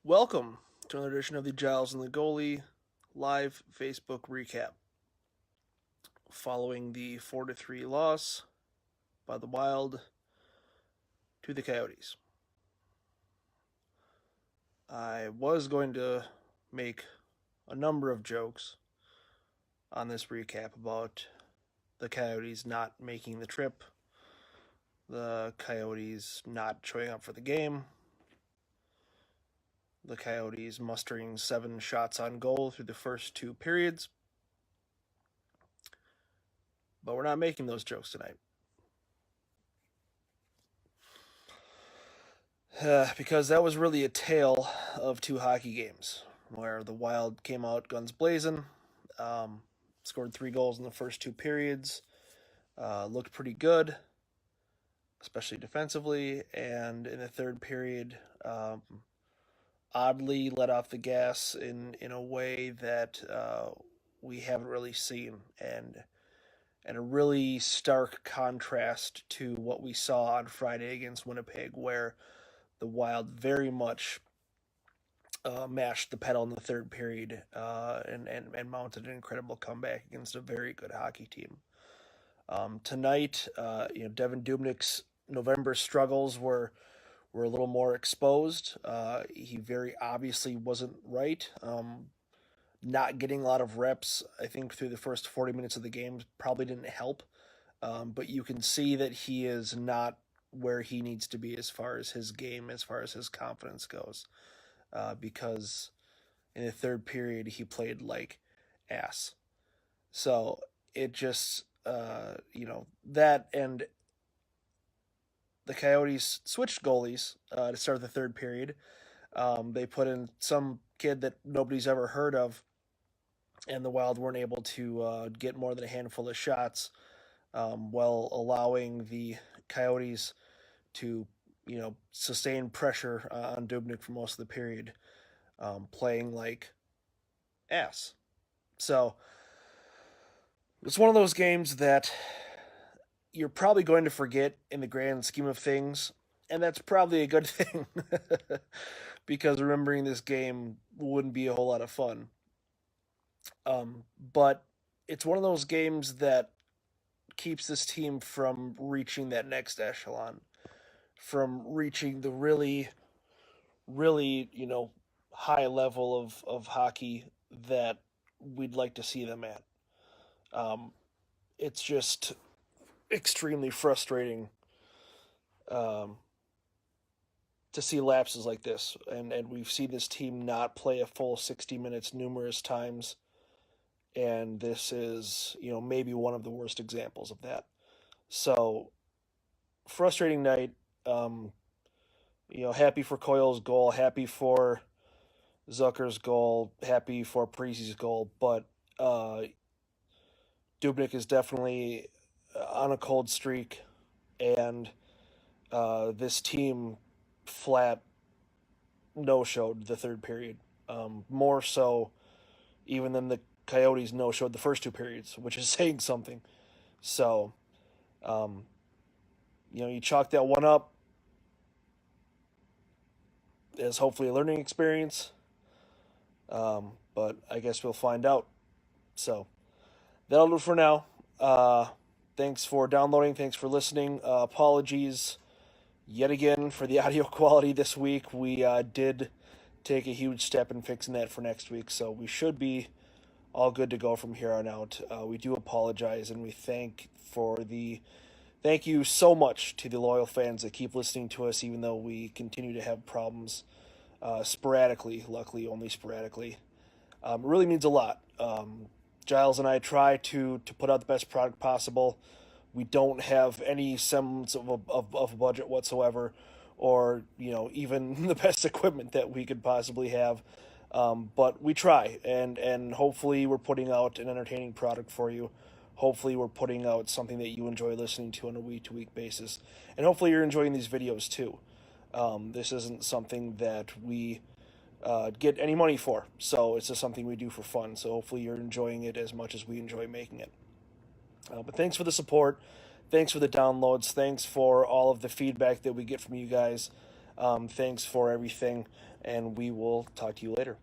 Welcome to another edition of the Giles and the Goalie live Facebook recap. Following the 4-3 loss by the Wild to the Coyotes. I was going to make a number of jokes on this recap about the Coyotes not making the trip, the Coyotes not showing up for the game, the Coyotes mustering 7 shots on goal through the first 2 periods. But we're not making those jokes tonight. Because that was really a tale of 2 hockey games where the Wild came out guns blazing, scored 3 goals in the first 2 periods, looked pretty good, especially defensively, and in the third period, oddly let off the gas in a way that we haven't really seen, and a really stark contrast to what we saw on Friday against Winnipeg, where the Wild very much mashed the pedal in the third period and mounted an incredible comeback against a very good hockey team. Tonight, Devin Dubnyk's November struggles were a little more exposed. He very obviously wasn't right. Not getting a lot of reps, I think, through the first 40 minutes of the game probably didn't help. But you can see that he is not where he needs to be as far as his game, as far as his confidence goes. Because in the third period, he played like ass. So it just, that and the Coyotes switched goalies to start the third period. They put in some kid that nobody's ever heard of, and the Wild weren't able to get more than a handful of shots, while allowing the Coyotes to, sustain pressure on Dubnyk for most of the period, playing like ass. So it's one of those games that you're probably going to forget in the grand scheme of things, and that's probably a good thing because remembering this game wouldn't be a whole lot of fun. But it's one of those games that keeps this team from reaching that next echelon, from reaching the really, really, high level of hockey that we'd like to see them at. It's just extremely frustrating to see lapses like this. And we've seen this team not play a full 60 minutes numerous times. And this is, maybe one of the worst examples of that. So, frustrating night. Happy for Coyle's goal, happy for Zucker's goal, happy for Parisi's goal, but Dubnyk is definitely on a cold streak, and this team flat no-showed the third period. More so even than the Coyotes no-showed the first 2 periods, which is saying something. So, you chalk that one up as hopefully a learning experience. But I guess we'll find out. So, that'll do for now. Thanks for downloading. Thanks for listening. Apologies yet again for the audio quality this week. We did take a huge step in fixing that for next week, so we should be all good to go from here on out. We do apologize, and we thank you so much to the loyal fans that keep listening to us, even though we continue to have problems sporadically, luckily only sporadicly. It really means a lot. Giles and I try to put out the best product possible. We don't have any semblance of a budget whatsoever, or even the best equipment that we could possibly have. But we try, and hopefully we're putting out an entertaining product for you. Hopefully we're putting out something that you enjoy listening to on a week-to-week basis. And hopefully you're enjoying these videos too. This isn't something that we get any money for, so it's just something we do for fun. So hopefully you're enjoying it as much as we enjoy making it. But thanks for the support. Thanks for the downloads. Thanks for all of the feedback that we get from you guys. Thanks for everything, and we will talk to you later.